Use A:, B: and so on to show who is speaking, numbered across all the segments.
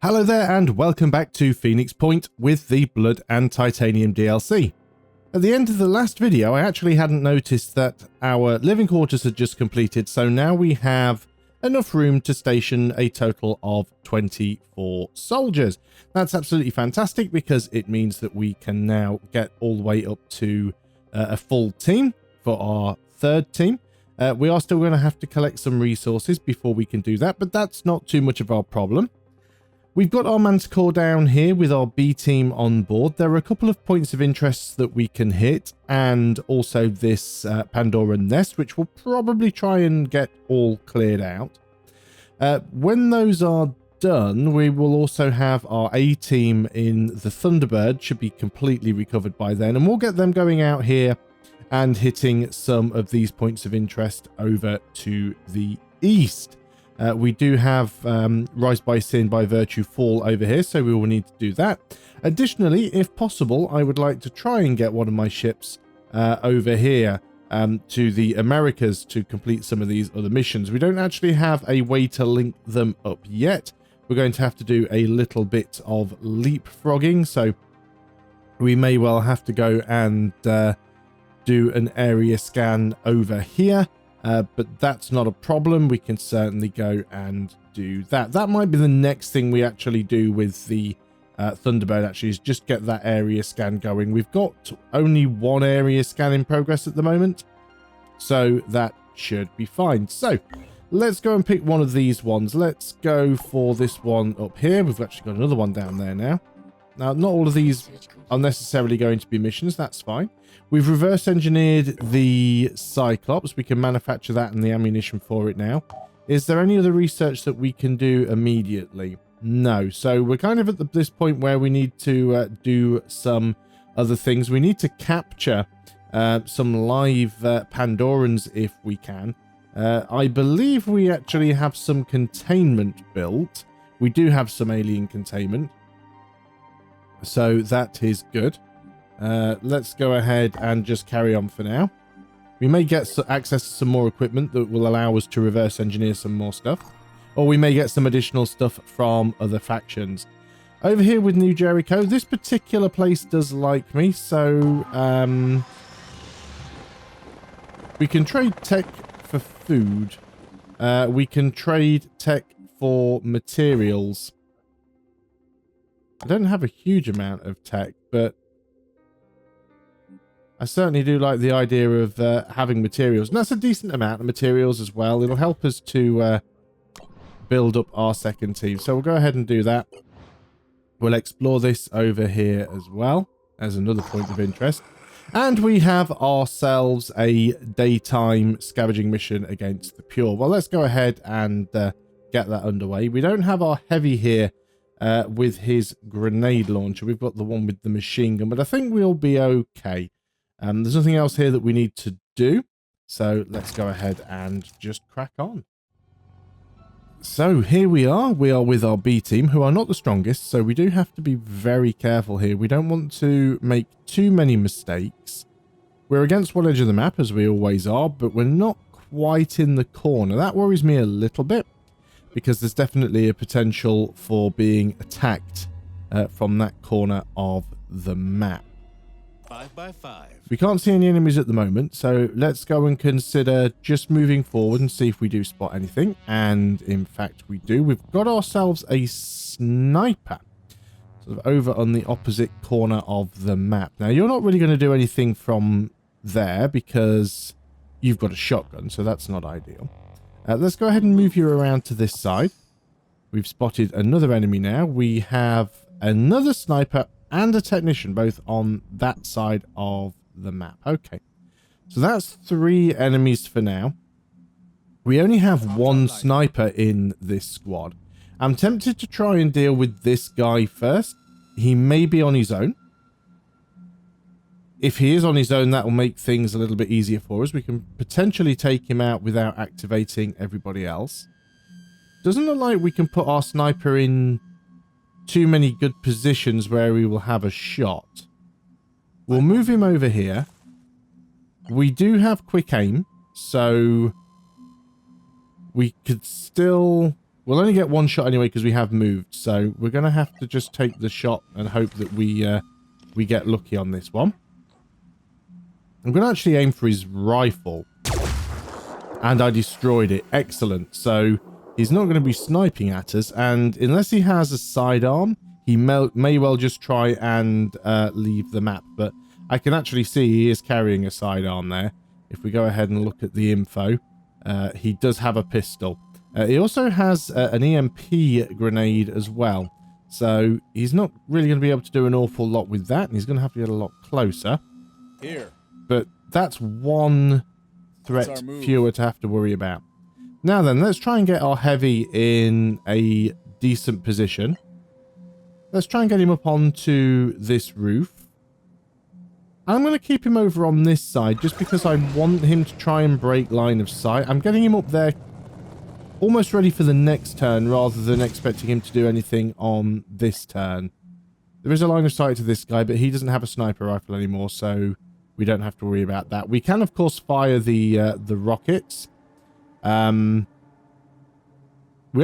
A: Hello there and welcome back to Phoenix Point with the Blood and Titanium DLC. At the end of the last video I actually hadn't noticed that our living quarters had just completed, so now we have enough room to station a total of 24 soldiers. That's absolutely fantastic because it means that we can now get all the way up to a full team for our third team. We are still going to have to collect some resources before we can do that, but that's not too much of our problem. We've got our Manticore down here with our B team on board. There are a couple of points of interest that we can hit, and also this Pandora nest, which we'll probably try and get all cleared out. When those are done, we will also have our A team in the Thunderbird, should be completely recovered by then, and we'll get them going out here and hitting some of these points of interest over to the east. We do have Rise by Sin by Virtue Fall over here, so we will need to do that. Additionally, if possible, I would like to try and get one of my ships over here to the Americas to complete some of these other missions. We don't actually have a way to link them up yet. We're going to have to do a little bit of leapfrogging, so we may well have to go and do an area scan over here. But that's not a problem. We can certainly go and do that. That might be the next thing we actually do with the Thunderbird, actually, is just get that area scan going. We've got only one area scan in progress at the moment, so that should be fine. So let's go and pick one of these ones. Let's go for this one up here. We've actually got another one down there now. Now, not all of these are necessarily going to be missions. That's fine. We've reverse engineered the Cyclops. We can manufacture that and the ammunition for it now. Is there any other research that we can do immediately? No. So we're kind of at this point where we need to do some other things. We need to capture some live Pandorans if we can. I believe we actually have some containment built. We do have some alien containment, so that is good. Let's go ahead and just carry on for now. We may get access to some more equipment that will allow us to reverse engineer some more stuff, or we may get some additional stuff from other factions. Over here with New Jericho, this particular place does like me, so we can trade tech for food. We can trade tech for materials. I don't have a huge amount of tech, but I certainly do like the idea of having materials. And that's a decent amount of materials as well. It'll help us to build up our second team. So we'll go ahead and do that. We'll explore this over here as well as another point of interest. And we have ourselves a daytime scavenging mission against the Pure. Well, let's go ahead and get that underway. We don't have our heavy here with his grenade launcher. We've got the one with the machine gun, but I think we'll be okay. There's nothing else here that we need to do, so let's go ahead and just crack on. So here we are with our B team, who are not the strongest, so we do have to be very careful here. We don't want to make too many mistakes. We're against one edge of the map, as we always are, but we're not quite in the corner. That worries me a little bit, because there's definitely a potential for being attacked from that corner of the map.
B: 5x5.
A: We can't see any enemies at the moment, so let's go and consider just moving forward and see if we do spot anything. And in fact, we do. We've got ourselves a sniper sort of over on the opposite corner of the map. Now, you're not really going to do anything from there because you've got a shotgun, so that's not ideal. Let's go ahead and move you around to this side. We've spotted another enemy now. We have another sniper and a technician both on that side of the map. Okay, so that's 3 enemies for now. We only have 1 sniper in this squad. I'm tempted to try and deal with this guy first. He may be on his own. If he is on his own, that will make things a little bit easier for us. We can potentially take him out without activating everybody else. Doesn't look like we can put our sniper in too many good positions where we will have a shot. We'll move him over here. We do have quick aim, so we could still we'll only get one shot anyway because we have moved. So we're going to have to just take the shot and hope that we get lucky on this one. I'm going to actually aim for his rifle. And I destroyed it. Excellent. So he's not going to be sniping at us. And unless he has a sidearm, he may well just try and leave the map. But I can actually see he is carrying a sidearm there. If we go ahead and look at the info, he does have a pistol. He also has an EMP grenade as well. So he's not really going to be able to do an awful lot with that. And he's going to have to get a lot closer.
B: Here.
A: But that's one threat fewer to have to worry about. Now then, let's try and get our heavy in a decent position. Let's try and get him up onto this roof. I'm going to keep him over on this side just because I want him to try and break line of sight. I'm getting him up there almost ready for the next turn rather than expecting him to do anything on this turn. There is a line of sight to this guy, but he doesn't have a sniper rifle anymore, so we don't have to worry about that. We can, of course, fire the rockets. We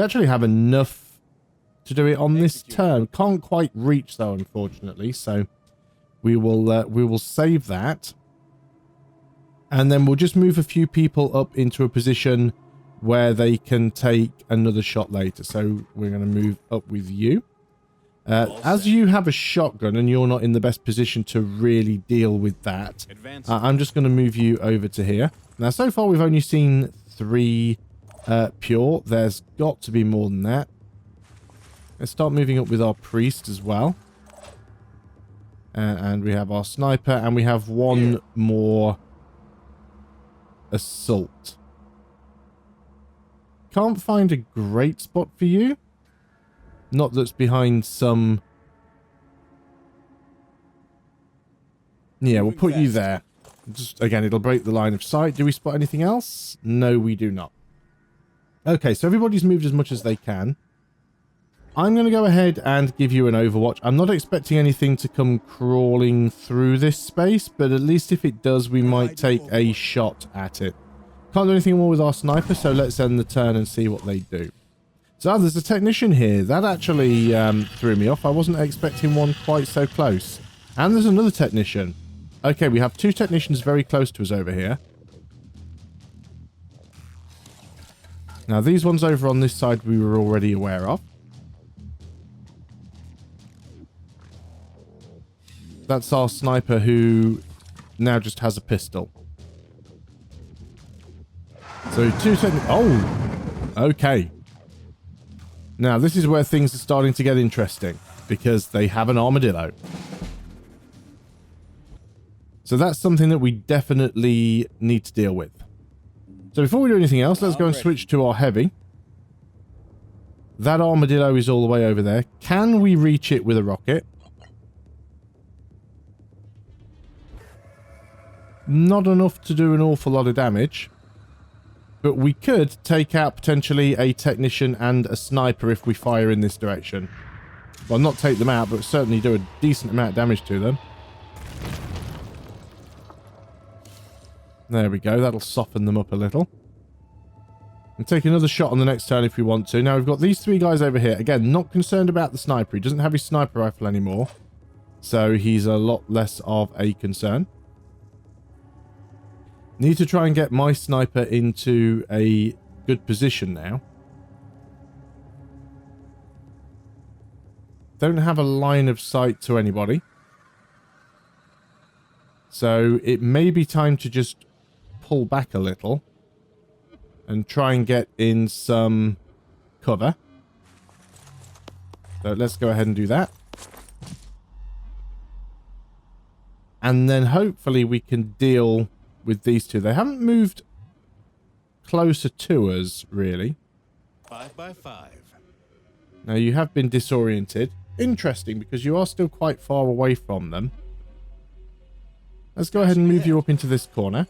A: actually have enough to do it on this turn. Can't quite reach, though, unfortunately, so we will save that. And then we'll just move a few people up into a position where they can take another shot later. So we're going to move up with you. As you have a shotgun and you're not in the best position to really deal with that, I'm just going to move you over to here. Now, so far, we've only seen 3 pure. There's got to be more than that. Let's start moving up with our priest as well. And we have our sniper, and we have one more assault. Can't find a great spot for you. Not that's behind some... Yeah, we'll put you there. Just, again, it'll break the line of sight. Do we spot anything else? No, we do not. Okay, so everybody's moved as much as they can. I'm going to go ahead and give you an overwatch. I'm not expecting anything to come crawling through this space, but at least if it does, we might take a shot at it. Can't do anything more with our sniper, so let's end the turn and see what they do. So there's a technician here. That actually threw me off. I wasn't expecting one quite so close. And there's another technician. Okay, we have 2 technicians very close to us over here. Now, these ones over on this side we were already aware of. That's our sniper who now just has a pistol. So 2 oh! Okay. Now, this is where things are starting to get interesting, because they have an armadillo. So that's something that we definitely need to deal with. So before we do anything else, let's go and switch to our heavy. That armadillo is all the way over there. Can we reach it with a rocket? Not enough to do an awful lot of damage. But we could take out potentially a technician and a sniper if we fire in this direction. Well, not take them out, but certainly do a decent amount of damage to them. There we go. That'll soften them up a little. And take another shot on the next turn if we want to. Now, we've got these 3 guys over here. Again, not concerned about the sniper. He doesn't have his sniper rifle anymore. So he's a lot less of a concern. Need to try and get my sniper into a good position now. Don't have a line of sight to anybody. So it may be time to just pull back a little and try and get in some cover. So let's go ahead and do that. And then hopefully we can deal with these 2. They haven't moved closer to us, really.
B: 5 by 5.
A: Now, you have been disoriented. Interesting, because you are still quite far away from them. Let's go ahead and move you up into this corner.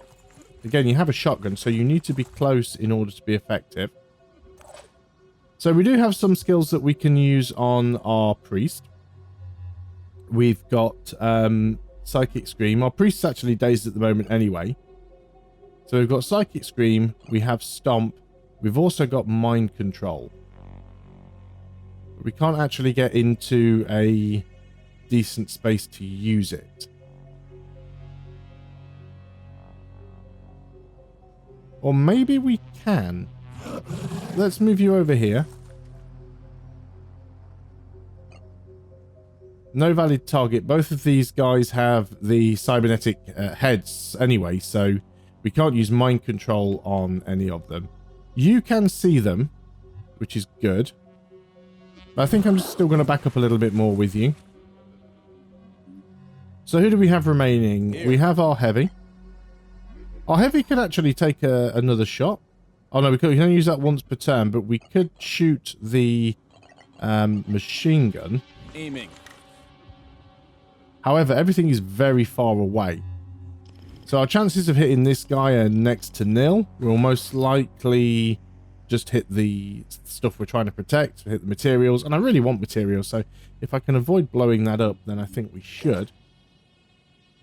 A: Again, you have a shotgun, so you need to be close in order to be effective. So we do have some skills that we can use on our priest. We've got Psychic Scream. Our priest's actually dazed at the moment anyway. So we've got Psychic Scream. We have Stomp. We've also got Mind Control. We can't actually get into a decent space to use it. Or maybe we can. Let's move you over here. No valid target. Both of these guys have the cybernetic heads anyway, so we can't use mind control on any of them. You can see them, which is good. But I think I'm just still going to back up a little bit more with you. So who do we have remaining?
B: Here.
A: We have our heavy. Our heavy could actually take another shot. Oh no, we can only use that once per turn, but we could shoot the machine gun.
B: Aiming.
A: However, everything is very far away. So our chances of hitting this guy are next to nil. We'll most likely just hit the stuff we're trying to protect, hit the materials. And I really want materials, so if I can avoid blowing that up, then I think we should.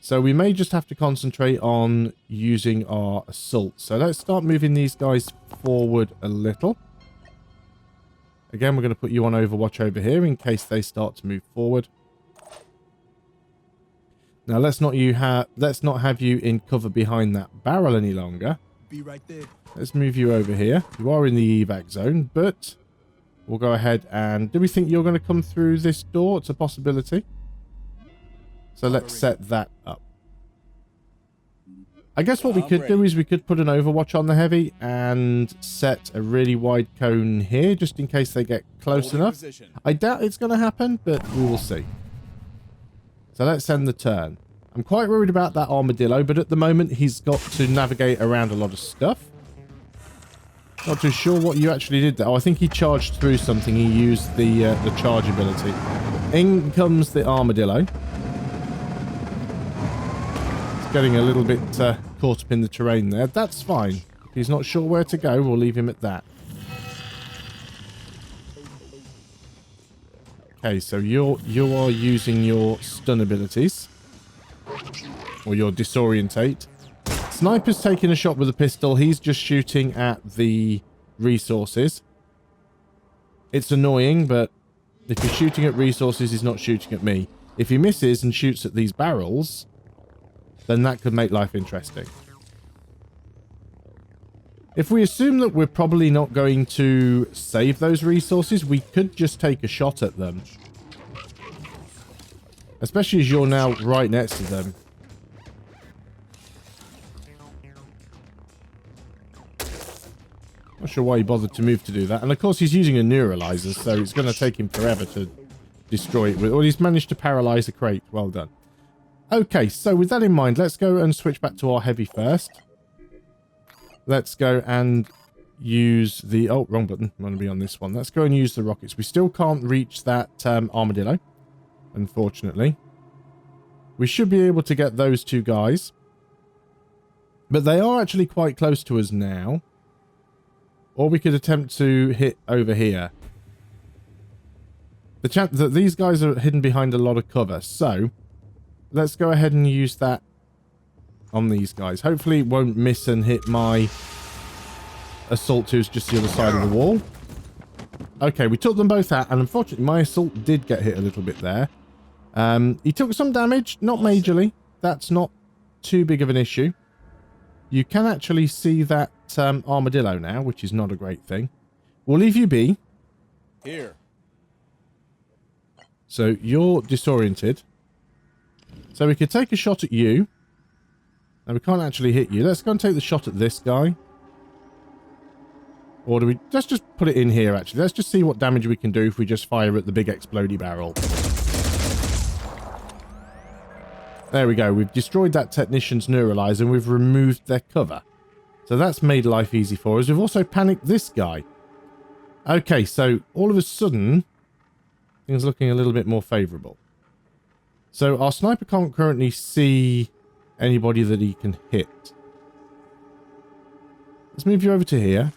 A: So we may just have to concentrate on using our assault. So let's start moving these guys forward a little. Again, we're going to put you on Overwatch over here in case they start to move forward. Now let's not have you in cover behind that barrel any longer.
B: Be right there.
A: Let's move you over here. You are in the evac zone, but we'll go ahead and... Do we think you're going to come through this door? It's a possibility. So let's set that up. I guess what we could do is we could put an Overwatch on the heavy and set a really wide cone here just in case they get close enough. I doubt it's going to happen, but we will see. So let's end the turn. I'm quite worried about that armadillo, but at the moment he's got to navigate around a lot of stuff. Not too sure what you actually did there. Oh, I think he charged through something. He used the charge ability. In comes the armadillo. It's getting a little bit caught up in the terrain there. That's fine. If he's not sure where to go, we'll leave him at that. Okay, so you are using your stun abilities. Or your disorientate. Sniper's taking a shot with a pistol. He's just shooting at the resources. It's annoying, but if he's shooting at resources, he's not shooting at me. If he misses and shoots at these barrels, then that could make life interesting. If we assume that we're probably not going to save those resources, we could just take a shot at them. Especially as you're now right next to them. Not sure why he bothered to move to do that. And of course he's using a neuralizer, so it's going to take him forever to destroy it. Well, he's managed to paralyze the crate. Well done. Okay, so with that in mind, let's go and switch back to our heavy first. Let's go and use the... Oh, wrong button. I'm going to be on this one. Let's go and use the rockets. We still can't reach that armadillo, unfortunately. We should be able to get those two guys. But they are actually quite close to us now. Or we could attempt to hit over here. The chance that these guys are hidden behind a lot of cover. So, let's go ahead and use that on these guys. Hopefully it won't miss and hit my assault who's just the other side of the wall. Okay, we took them both out, and unfortunately my assault did get hit a little bit there. He took some damage, not majorly. That's not too big of an issue. You can actually see that armadillo now, which is not a great thing. We'll leave you be.
B: Here.
A: So you're disoriented. So we could take a shot at you. And we can't actually hit you. Let's go and take the shot at this guy. Or do we... Let's just put it in here, actually. Let's just see what damage we can do if we just fire at the big explodey barrel. There we go. We've destroyed that technician's neuralizer and we've removed their cover. So that's made life easy for us. We've also panicked this guy. Okay, so all of a sudden, things are looking a little bit more favourable. So our sniper can't currently see anybody that he can hit. Let's move you over to here.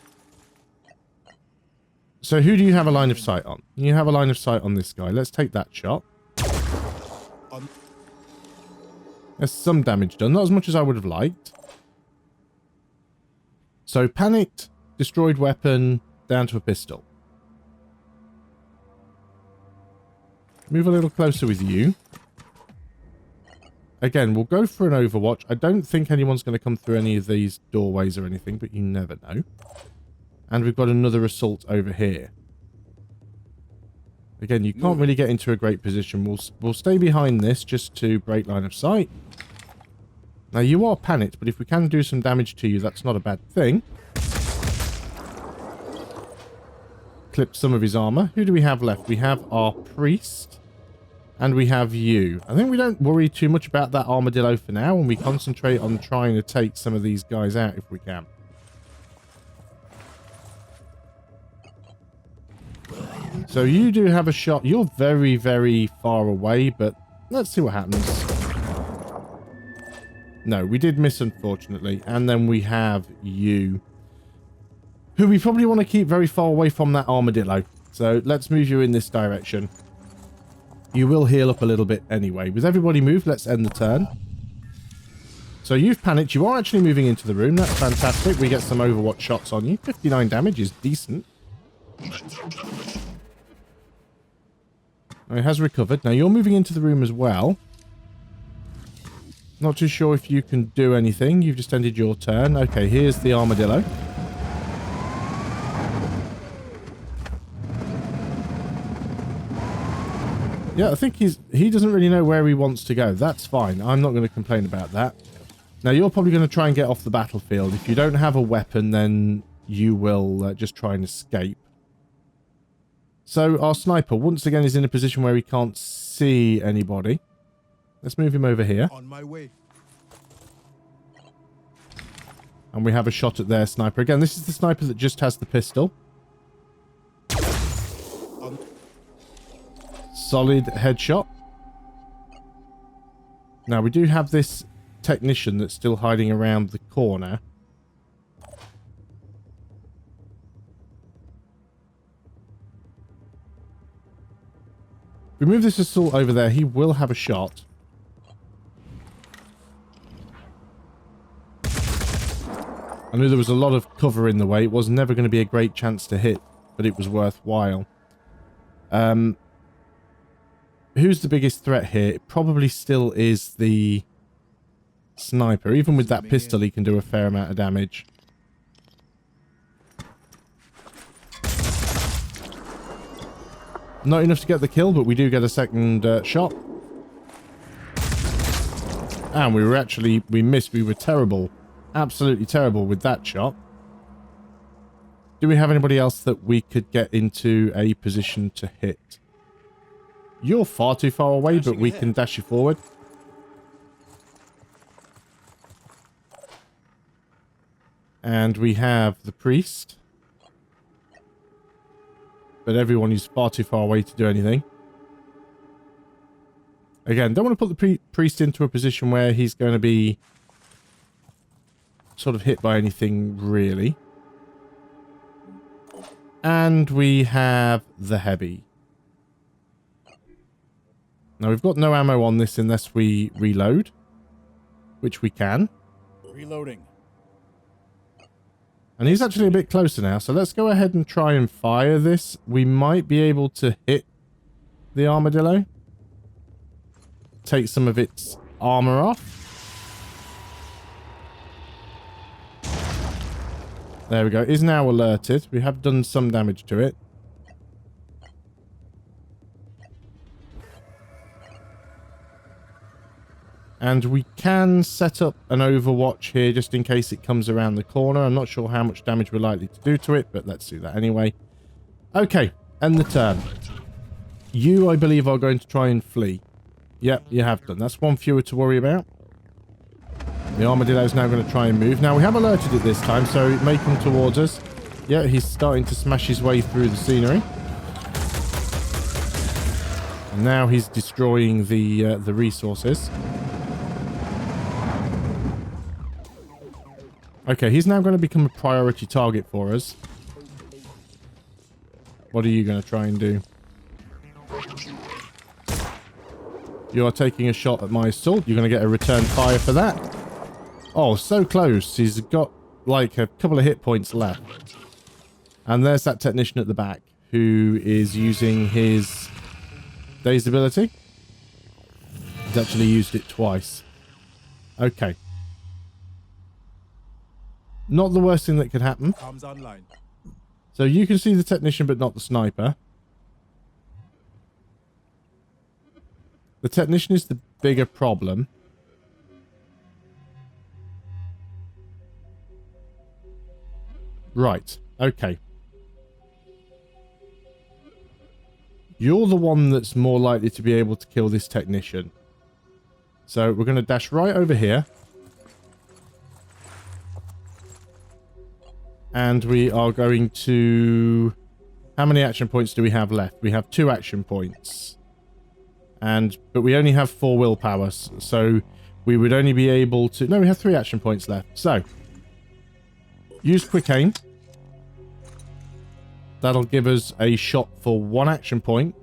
A: So who do you have a line of sight on? You have a line of sight on this guy. Let's take that shot. There's some damage done. Not as much as I would have liked. So panicked, destroyed weapon, down to a pistol. Move a little closer with you. Again, we'll go for an overwatch. I don't think anyone's going to come through any of these doorways or anything, but you never know. And we've got another assault over here. Again, you can't really get into a great position. We'll stay behind this just to break line of sight. Now, you are panicked, but if we can do some damage to you, that's not a bad thing. Clip some of his armor. Who do we have left? We have our priest. And we have you. I think we don't worry too much about that armadillo for now, and we concentrate on trying to take some of these guys out if we can. So you do have a shot. You're very, very far away, but let's see what happens. No, we did miss, unfortunately. And then we have you, who we probably want to keep very far away from that armadillo. So let's move you in this direction. You will heal up a little bit anyway. With everybody moved, let's end the turn. So you've panicked. You are actually moving into the room. That's fantastic. We get some Overwatch shots on you. 59 damage is decent. It has recovered. Now you're moving into the room as well. Not too sure if you can do anything. You've just ended your turn. Okay, here's the armadillo. Yeah, I think he doesn't really know where he wants to go. That's fine. I'm not going to complain about that. Now, you're probably going to try and get off the battlefield. If you don't have a weapon, then you will just try and escape. So, our sniper, once again, is in a position where he can't see anybody. Let's move him over here.
B: On my way.
A: And we have a shot at their sniper. Again, this is the sniper that just has the pistol. Solid headshot. Now, we do have this technician that's still hiding around the corner. We move this assault over there. He will have a shot. I knew there was a lot of cover in the way. It was never going to be a great chance to hit, but it was worthwhile. Who's the biggest threat here? It probably still is the sniper. Even with that pistol, he can do a fair amount of damage. Not enough to get the kill, but we do get a second shot. And we missed. We were terrible. Absolutely terrible with that shot. Do we have anybody else that we could get into a position to hit? You're far too far away, but we can dash you forward. And we have the priest. But everyone is far too far away to do anything. Again, don't want to put the priest into a position where he's going to be sort of hit by anything, really. And we have the heavy. Now, we've got no ammo on this unless we reload, which we can.
B: Reloading.
A: And he's actually a bit closer now, so let's go ahead and try and fire this. We might be able to hit the armadillo. Take some of its armor off. There we go. It is now alerted. We have done some damage to it. And we can set up an overwatch here just in case it comes around the corner. I'm not sure how much damage we're likely to do to it, but let's do that anyway. Okay, end the turn. You, I believe, are going to try and flee. Yep, you have done. That's one fewer to worry about. The armadillo is now going to try and move. Now, we have alerted it this time, so it may come towards us. Yeah, he's starting to smash his way through the scenery. And now he's destroying the resources. Okay, he's now going to become a priority target for us. What are you going to try and do? You are taking a shot at my assault. You're going to get a return fire for that. Oh, so close. He's got like a couple of hit points left. And there's that technician at the back who is using his Dazed ability. He's actually used it twice. Okay. Not the worst thing that could happen.
B: Comms online.
A: So you can see the technician, but not the sniper. The technician is the bigger problem. Right. Okay. You're the one that's more likely to be able to kill this technician. So we're going to dash right over here. And we are going to... How many action points do we have left? We have 2 action points. But we only have 4 willpower. So we would only be able to... No, we have 3 action points left. So use quick aim. That'll give us a shot for 1 action point.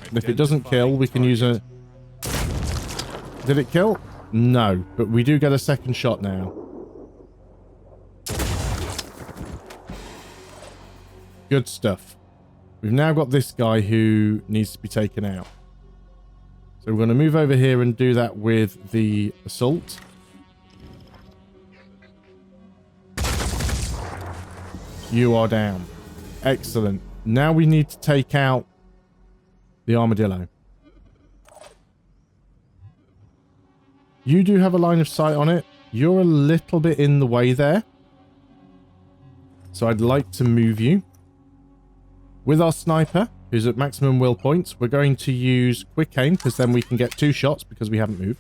A: And if it doesn't kill, we can use a... Did it kill? No, but we do get a second shot now. Good stuff. We've now got this guy who needs to be taken out. So we're going to move over here and do that with the assault. You are down. Excellent. Now we need to take out the armadillo. You do have a line of sight on it. You're a little bit in the way there. So I'd like to move you. With our sniper, who's at maximum will points, we're going to use quick aim, because then we can get 2 shots because we haven't moved.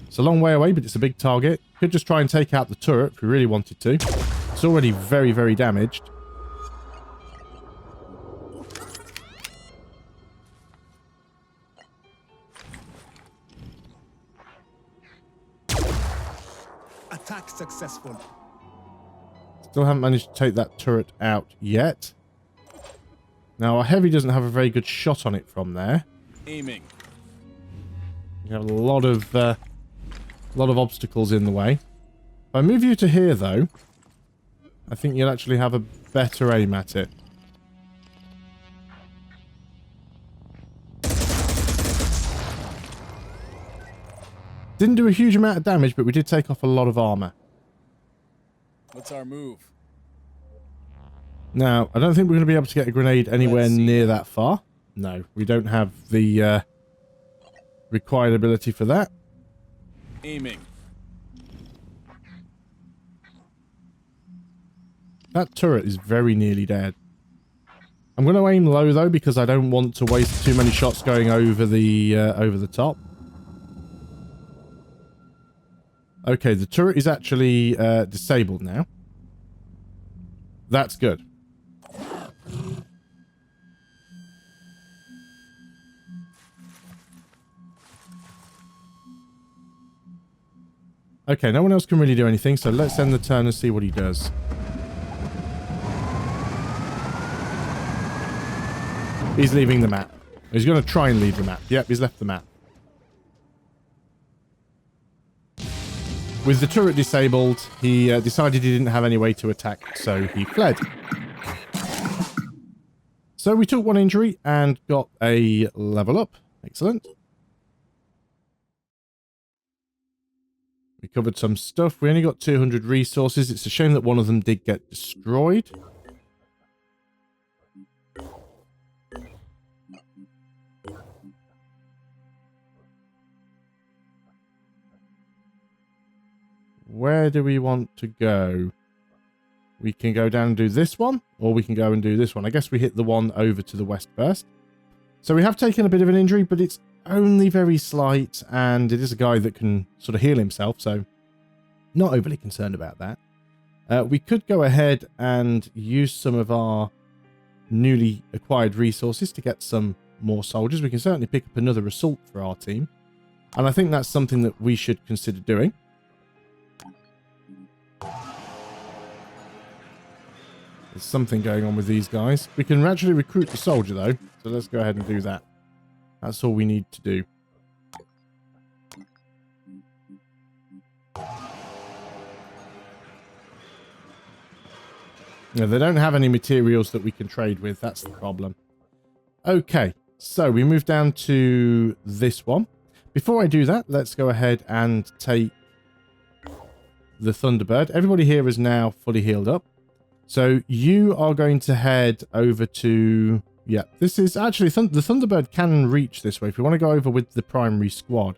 A: It's a long way away, but it's a big target. Could just try and take out the turret if we really wanted to. It's already very, very damaged.
B: Attack successful.
A: Still haven't managed to take that turret out yet. Now, our heavy doesn't have a very good shot on it from there.
B: Aiming.
A: You have a lot of obstacles in the way. If I move you to here, though, I think you'll actually have a better aim at it. Didn't do a huge amount of damage, but we did take off a lot of armor.
B: What's our move?
A: Now, I don't think we're going to be able to get a grenade anywhere near that far. No, we don't have the required ability for that.
B: Aiming.
A: That turret is very nearly dead. I'm going to aim low, though, because I don't want to waste too many shots going over the top. Okay, the turret is actually disabled now. That's good. Okay, no one else can really do anything, so let's end the turn and see what he does. He's leaving the map. He's going to try and leave the map. Yep, he's left the map. With the turret disabled, he decided he didn't have any way to attack, so he fled. So we took 1 injury and got a level up. Excellent. We covered some stuff. We only got 200 resources. It's a shame that one of them did get destroyed. Where do we want to go? We can go down and do this one, or we can go and do this one. I guess we hit the one over to the west first. So we have taken a bit of an injury, but it's only very slight, and it is a guy that can sort of heal himself, so not overly concerned about that. We could go ahead and use some of our newly acquired resources to get some more soldiers. We can certainly pick up another assault for our team, and I think that's something that we should consider doing. There's something going on with these guys. We can actually recruit the soldier, though. So let's go ahead and do that. That's all we need to do. No, they don't have any materials that we can trade with. That's the problem. Okay, so we move down to this one. Before I do that, let's go ahead and take the Thunderbird. Everybody here is now fully healed up. So you are going to head over to... Yeah, this is actually... the Thunderbird can reach this way. If we want to go over with the primary squad,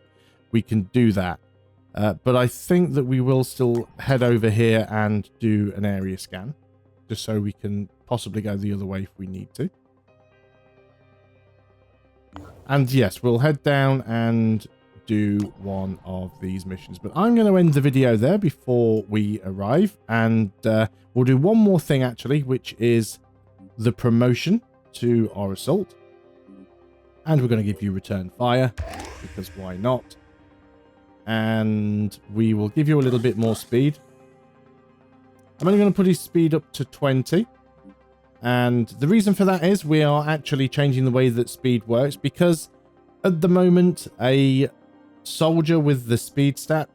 A: we can do that. But I think that we will still head over here and do an area scan. Just so we can possibly go the other way if we need to. And yes, we'll head down and do one of these missions. But I'm going to end the video there before we arrive. And we'll do one more thing, actually, which is the promotion to our assault. And we're going to give you return fire, because why not? And we will give you a little bit more speed. I'm only going to put his speed up to 20. And the reason for that is we are actually changing the way that speed works, because at the moment a soldier with the speed stat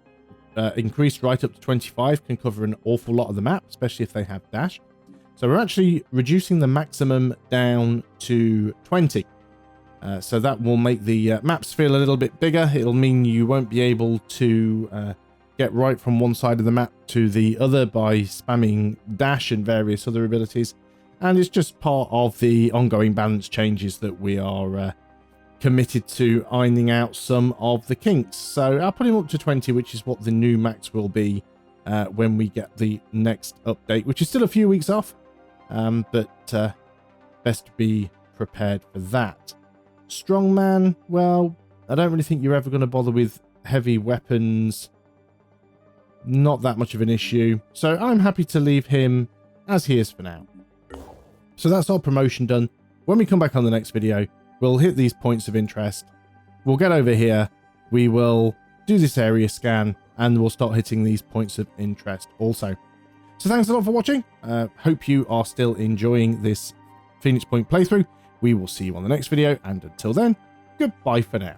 A: increased right up to 25 can cover an awful lot of the map, especially if they have dash. So we're actually reducing the maximum down to 20. So that will make the maps feel a little bit bigger. It'll mean you won't be able to get right from one side of the map to the other by spamming dash and various other abilities. And it's just part of the ongoing balance changes that we are committed to ironing out some of the kinks. So I'll put him up to 20, which is what the new max will be when we get the next update, which is still a few weeks off. But best to be prepared for that. Strongman, well, I don't really think you're ever going to bother with heavy weapons. Not that much of an issue. So I'm happy to leave him as he is for now. So that's our promotion done. When we come back on the next video, we'll hit these points of interest. We'll get over here. We will do this area scan and we'll start hitting these points of interest also. So thanks a lot for watching. Hope you are still enjoying this Phoenix Point playthrough. We will see you on the next video. And until then, goodbye for now.